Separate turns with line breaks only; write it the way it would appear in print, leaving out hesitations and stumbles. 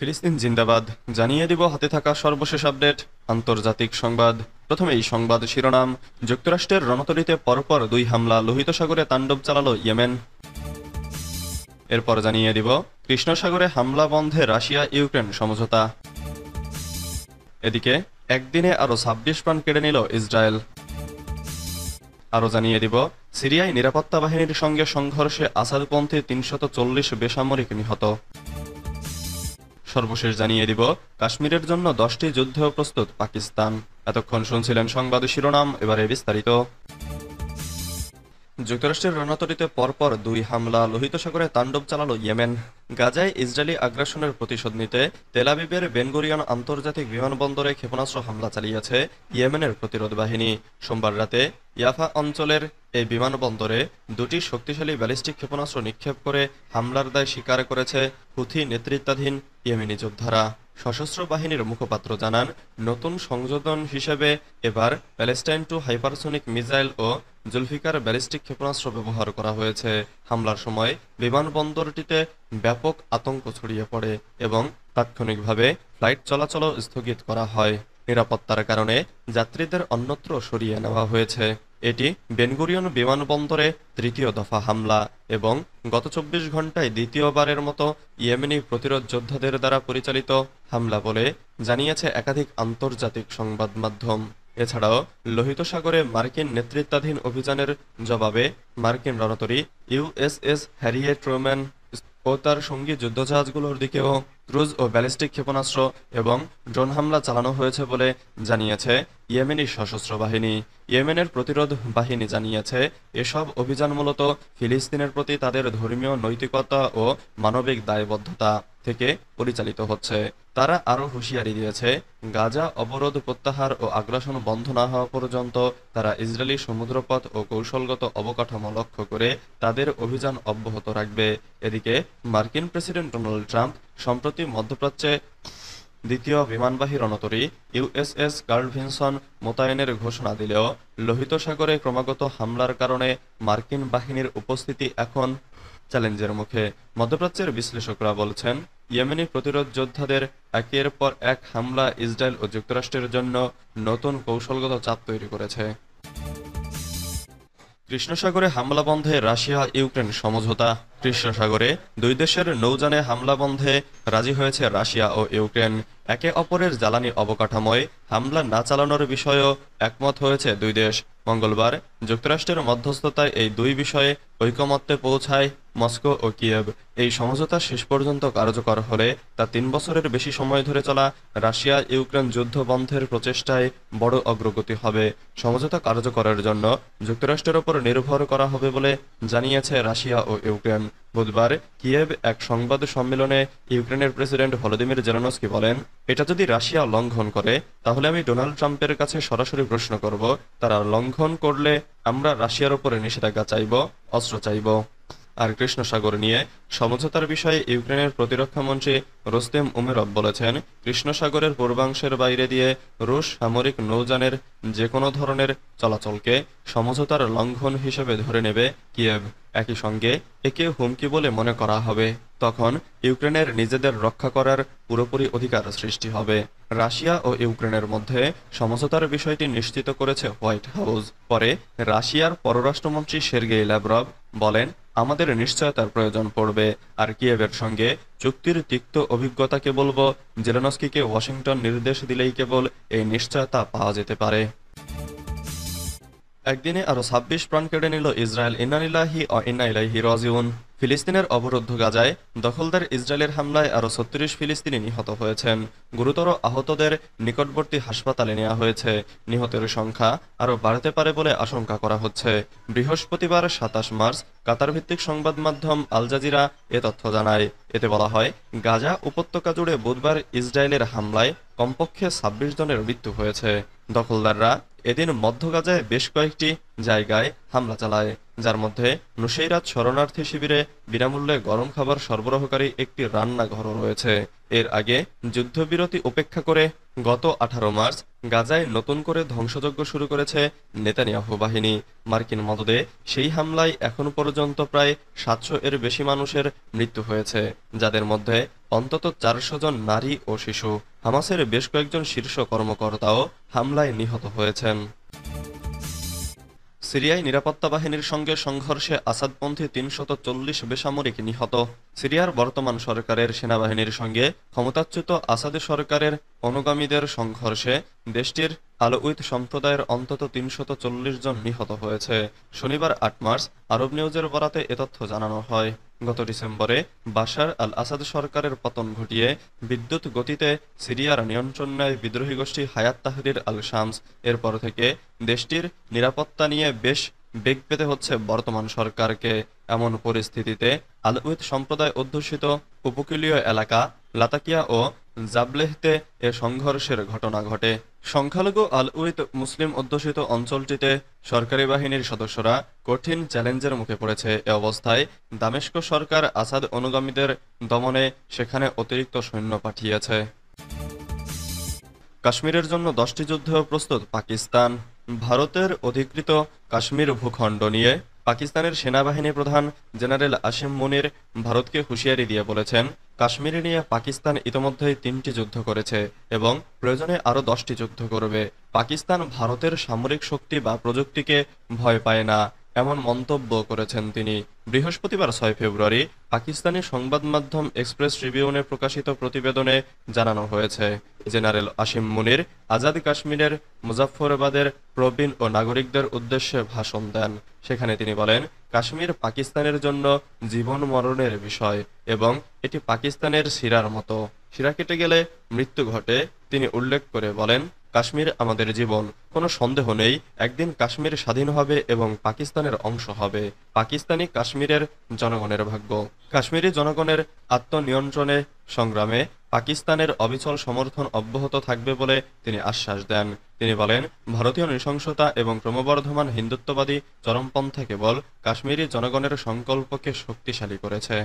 ফিলিস্তিন জিন্দাবাদ জানিয়ে দিব হাতে থাকা সর্বশেষ আপডেট আন্তর্জাতিক সংবাদ। প্রথমে এই সংবাদ শিরোনাম। যুক্তরাষ্ট্রের রণতরীতে পরপর দুই হামলা, লোহিত সাগরে তাণ্ডব চালালো ইয়েমেন। এরপর জানিয়ে দিব কৃষ্ণ সাগরে হামলা বন্ধে রাশিয়া ইউক্রেন সমঝোতা। এদিকে একদিনে আরো ২৬ প্রাণ কেড়ে নিল ইসরায়েল। আরো জানিয়ে দিব সিরিয়ায় নিরাপত্তা বাহিনীর সঙ্গে সংঘর্ষে আসাদপন্থী ৩৪০ বেসামরিক নিহত। সর্বশেষ জানিয়ে দিব কাশ্মীরের জন্য ১০টি যুদ্ধেও প্রস্তুত পাকিস্তান। এতক্ষণ শুনছিলেন সংবাদ শিরোনাম, এবারে বিস্তারিত। যুক্তরাষ্ট্রের রণতরীতে পরপর দুই হামলা, লোহিত সাগরে তাণ্ডব চালালো ইয়েমেন। গাজায় ইসরায়েলি আগ্রাসনের প্রতিশোধ নিতে তেল আবিবের বেন গুরিয়ন আন্তর্জাতিক বিমানবন্দরে ক্ষেপণাস্ত্র হামলা চালিয়েছে ইয়েমেনের প্রতিরোধ বাহিনী। সোমবার রাতে ইয়াফা অঞ্চলের এই বিমানবন্দরে দুটি শক্তিশালী ব্যালিস্টিক ক্ষেপণাস্ত্র নিক্ষেপ করে হামলার দায় স্বীকার করেছে হুথি নেতৃত্বাধীন ইয়েমেনি যোদ্ধারা। সশস্ত্র বাহিনীর মুখপাত্র জানান, নতুন সংযোজন হিসেবে এবার প্যালেস্টাইন টু হাইপারসোনিক মিসাইল ও জুলফিকার ব্যালিস্টিক ক্ষেপণাস্ত্র ব্যবহার করা হয়েছে। হামলার সময় বিমানবন্দরটিতে ব্যাপক আতঙ্ক ছড়িয়ে পড়ে এবং তাৎক্ষণিকভাবে ফ্লাইট চলাচলও স্থগিত করা হয়। নিরাপত্তার কারণে যাত্রীদের অন্যত্র সরিয়ে নেওয়া হয়েছে। এটি বেনগুরিয়ন বিমানবন্দরে তৃতীয় দফা হামলা এবং গত ২৪ ঘন্টায় দ্বিতীয়বারের মতো ইয়েমেনি প্রতিরোধ যোদ্ধাদের দ্বারা পরিচালিত হামলা বলে জানিয়েছে একাধিক আন্তর্জাতিক সংবাদ মাধ্যম। এছাড়াও লোহিত সাগরে মার্কিন নেতৃত্বাধীন অভিযানের জবাবে মার্কিন রণতরী ইউএসএস হ্যারিয়েট ট্রুম্যান ও তার সঙ্গী যুদ্ধজাহাজগুলোর দিকেও ক্রুজ ও ব্যালিস্টিক ক্ষেপণাস্ত্র এবং ড্রোন হামলা চালানো হয়েছে বলে জানিয়েছে ইয়েমেনি সশস্ত্র বাহিনী। ইয়েমেনের প্রতিরোধ বাহিনী জানিয়েছে, এসব অভিযান মূলত ফিলিস্তিনের প্রতি তাদের ধর্মীয় নৈতিকতা ও মানবিক দায়বদ্ধতা থেকে পরিচালিত হচ্ছে। তারা আরও হুঁশিয়ারি দিয়েছে, গাজা অবরোধ প্রত্যাহার ও আগ্রাসন বন্ধ না হওয়া পর্যন্ত তারা ইসরায়েলি সমুদ্রপথ ও কৌশলগত অবকাঠামো লক্ষ্য করে তাদের অভিযান অব্যাহত রাখবে। এদিকে মার্কিন প্রেসিডেন্ট ডোনাল্ড ট্রাম্প সম্প্রতি মধ্যপ্রাচ্যে দ্বিতীয় বিমানবাহী রণতরী ইউএসএস কার্ল ভিনসন মোতায়েনের ঘোষণা দিলেও লোহিত সাগরে ক্রমাগত হামলার কারণে মার্কিন বাহিনীর উপস্থিতি এখন চ্যালেঞ্জের মুখে। মধ্যপ্রাচ্যের বিশ্লেষকরা বলছেন, ইয়েমেনি প্রতিরোধ যোদ্ধাদের একের পর এক হামলা ইসরায়েল ও যুক্তরাষ্ট্রের জন্য নতুন কৌশলগত চাপ তৈরি করেছে। কৃষ্ণ সাগরে হামলা বন্ধে রাশিয়া ইউক্রেন সমঝোতা। কৃষ্ণ সাগরে দুই দেশের নৌযানে হামলা বন্ধে রাজি হয়েছে রাশিয়া ও ইউক্রেন। একে অপরের জ্বালানি অবকাঠামোয় হামলা না চালানোর বিষয়েও একমত হয়েছে দুই দেশ। মঙ্গলবার যুক্তরাষ্ট্রের মধ্যস্থতায় এই দুই বিষয়ে ঐকমত্যে পৌঁছায় মস্কো ও কিয়েভ। এই সমঝোতা শেষ পর্যন্ত কার্যকর হলে তা ৩ বছরের বেশি সময় ধরে চলা রাশিয়া ইউক্রেন যুদ্ধ বন্ধের প্রচেষ্টায় বড় অগ্রগতি হবে। সমঝোতা কার্যকরের জন্য যুক্তরাষ্ট্রের ওপর নির্ভর করা হবে বলে জানিয়েছে রাশিয়া ও ইউক্রেন। বুধবার কিয়েভ এক সংবাদ সম্মেলনে ইউক্রেনের প্রেসিডেন্ট ভলোদিমির জেলেনস্কি বলেন, এটা যদি রাশিয়া লঙ্ঘন করে তাহলে আমি ডোনাল্ড ট্রাম্পের কাছে সরাসরি প্রশ্ন করব, তারা লঙ্ঘন করলে আমরা রাশিয়ার উপরে নিষেধাজ্ঞা চাইব, অস্ত্র চাইব। আর কৃষ্ণ সাগর নিয়ে সমঝোতার বিষয়ে ইউক্রেনের প্রতিরক্ষা মন্ত্রী রোস্তেম উমেরভ বলেছেন, কৃষ্ণ সাগরের পূর্বাংশের বাইরে দিয়ে রুশ সামরিক নৌযানের যে কোনো ধরনের চলাচলকে সমঝোতার লঙ্ঘন হিসেবে ধরে নেবে কিয়েভ। একই সঙ্গে একে হুমকি বলে মনে করা হবে, তখন ইউক্রেনের নিজেদের রক্ষা করার পুরোপুরি অধিকার সৃষ্টি হবে। রাশিয়া ও ইউক্রেনের মধ্যে সমঝোতার বিষয়টি নিশ্চিত করেছে হোয়াইট হাউস। পরে রাশিয়ার পররাষ্ট্রমন্ত্রী সের্গেই ল্যাভরভ বলেন, আমাদের নিশ্চয়তার প্রয়োজন পড়বে। আর কিয়েভের সঙ্গে চুক্তির তিক্ত অভিজ্ঞতাকে বলবো, জেলেনস্কিকে ওয়াশিংটন নির্দেশ দিলেই কেবল এই নিশ্চয়তা পাওয়া যেতে পারে। একদিনে আরো ২৬ প্রাণ কেড়ে নিল ইসরায়েল। ইন্না লিল্লাহি ওয়া ইন্না ইলাইহি রাজিউন। ফিলিস্তিনের অবরুদ্ধ গাজায় দখলদার ইসরায়েলের হামলায় আরো ৩৬ ফিলিস্তিনি নিহত হয়েছেন। গুরুতর আহতদের নিকটবর্তী হাসপাতালে নেওয়া হয়েছে। নিহতের সংখ্যা আরো বাড়তে পারে বলে আশঙ্কা করা হচ্ছে। বৃহস্পতিবার ২৭ মার্চ কাতার ভিত্তিক সংবাদ মাধ্যম আল জাজিরা এ তথ্য জানায়। এতে বলা হয়, গাজা উপত্যকা জুড়ে বুধবার ইসরায়েলের হামলায় কমপক্ষে ২৬ জনের মৃত্যু হয়েছে। দখলদাররা এদিন মধ্য গাজায় বেশ কয়েকটি জায়গায় হামলা চালায়, যার মধ্যে নুসেইরাত শরণার্থী শিবিরে বিনামূল্যে গরম খাবার সরবরাহকারী একটি রান্নাঘরও রয়েছে। এর আগে যুদ্ধবিরতি উপেক্ষা করে গত 18 মার্চ গাজায় নতুন করে ধ্বংসযজ্ঞ শুরু করেছে নেতানিয়াহু বাহিনী। মার্কিন মদদে সেই হামলায় এখন পর্যন্ত প্রায় 700 এর বেশি মানুষের মৃত্যু হয়েছে, যাদের মধ্যে অন্তত 400 জন নারী ও শিশু। হামাসের বেশ কয়েকজন শীর্ষ কর্মকর্তাও হামলায় নিহত হয়েছেন। সিরিয়ায় নিরাপত্তা বাহিনীর সঙ্গে সংঘর্ষে আসাদপন্থী 340 বেসামরিক নিহত। সিরিয়ার বর্তমান সরকারের সেনাবাহিনীর সঙ্গে ক্ষমতাচ্যুত আসাদ সরকারের অনুগামীদের সংঘর্ষে দেশটির আলউইত সম্প্রদায়ের অন্তত 340 জন নিহত হয়েছে। শনিবার 8 মার্চ আরব নিউজের বরাতে এ তথ্য জানানো হয়। গত ডিসেম্বরে বাশার আল আসাদ সরকারের পতন ঘটিয়ে বিদ্যুৎ গতিতে সিরিয়ার নিয়ন্ত্রণ নেয় বিদ্রোহী গোষ্ঠী হায়াত তাহরির আল শামস। এরপর থেকে দেশটির নিরাপত্তা নিয়ে বেশ বেগ পেতে হচ্ছে বর্তমান সরকারকে। এমন পরিস্থিতিতে আলউইত সম্প্রদায় অধ্যুষিত উপকূলীয় এলাকা লাতাকিয়া ও জাবলেহতে এ সংঘর্ষের ঘটনা ঘটে। সংখ্যালঘু আলউইত মুসলিম অধ্যুষিত অঞ্চলটিতে সরকারি বাহিনীর সদস্যরা কঠিন চ্যালেঞ্জের মুখে পড়েছে। এ অবস্থায় দামেস্ক সরকার আসাদ অনুগামীদের দমনে সেখানে অতিরিক্ত সৈন্য পাঠিয়েছে। কাশ্মীরের জন্য 10টি যুদ্ধেও প্রস্তুত পাকিস্তান। ভারতের অধিকৃত কাশ্মীর ভূখণ্ড নিয়ে পাকিস্তানের সেনাবাহিনী প্রধান জেনারেল আসিম মুনির ভারতকে হুঁশিয়ারি দিয়ে বলেছেন, কাশ্মীর নিয়ে পাকিস্তান ইতোমধ্যেই 3টি যুদ্ধ করেছে এবং প্রয়োজনে আরও 10টি যুদ্ধ করবে। পাকিস্তান ভারতের সামরিক শক্তি বা প্রযুক্তিকে ভয় পায় না, এমন মন্তব্য করেছেন তিনি। বৃহস্পতিবার 6 ফেব্রুয়ারি পাকিস্তানি সংবাদ মাধ্যম এক্সপ্রেস ট্রিবিউনে প্রকাশিত প্রতিবেদনে জানানো হয়েছে, জেনারেল আসিম মুনির আজাদ কাশ্মীরের মুজাফফরাবাদের প্রবীণ ও নাগরিকদের উদ্দেশ্যে ভাষণ দেন। সেখানে তিনি বলেন, কাশ্মীর পাকিস্তানের জন্য জীবন মরণের বিষয় এবং এটি পাকিস্তানের শিরার মতো। শিরা কেটে গেলে মৃত্যু ঘটে। তিনি উল্লেখ করে বলেন, কাশ্মীর আমাদের জীবন, কোনো সন্দেহ নেই একদিন কাশ্মীর স্বাধীন হবে এবং পাকিস্তানের অংশ হবে। পাকিস্তানি কাশ্মীরের জনগণের ভাগ্য। কাশ্মীরি জনগণের আত্মনিয়ন্ত্রণে সংগ্রামে পাকিস্তানের অবিচল সমর্থন অব্যাহত থাকবে বলে তিনি আশ্বাস দেন। তিনি বলেন, ভারতীয় নৃশংসতা এবং ক্রমবর্ধমান হিন্দুত্ববাদী চরমপন্থা কেবল কাশ্মীরি জনগণের সংকল্পকে শক্তিশালী করেছে।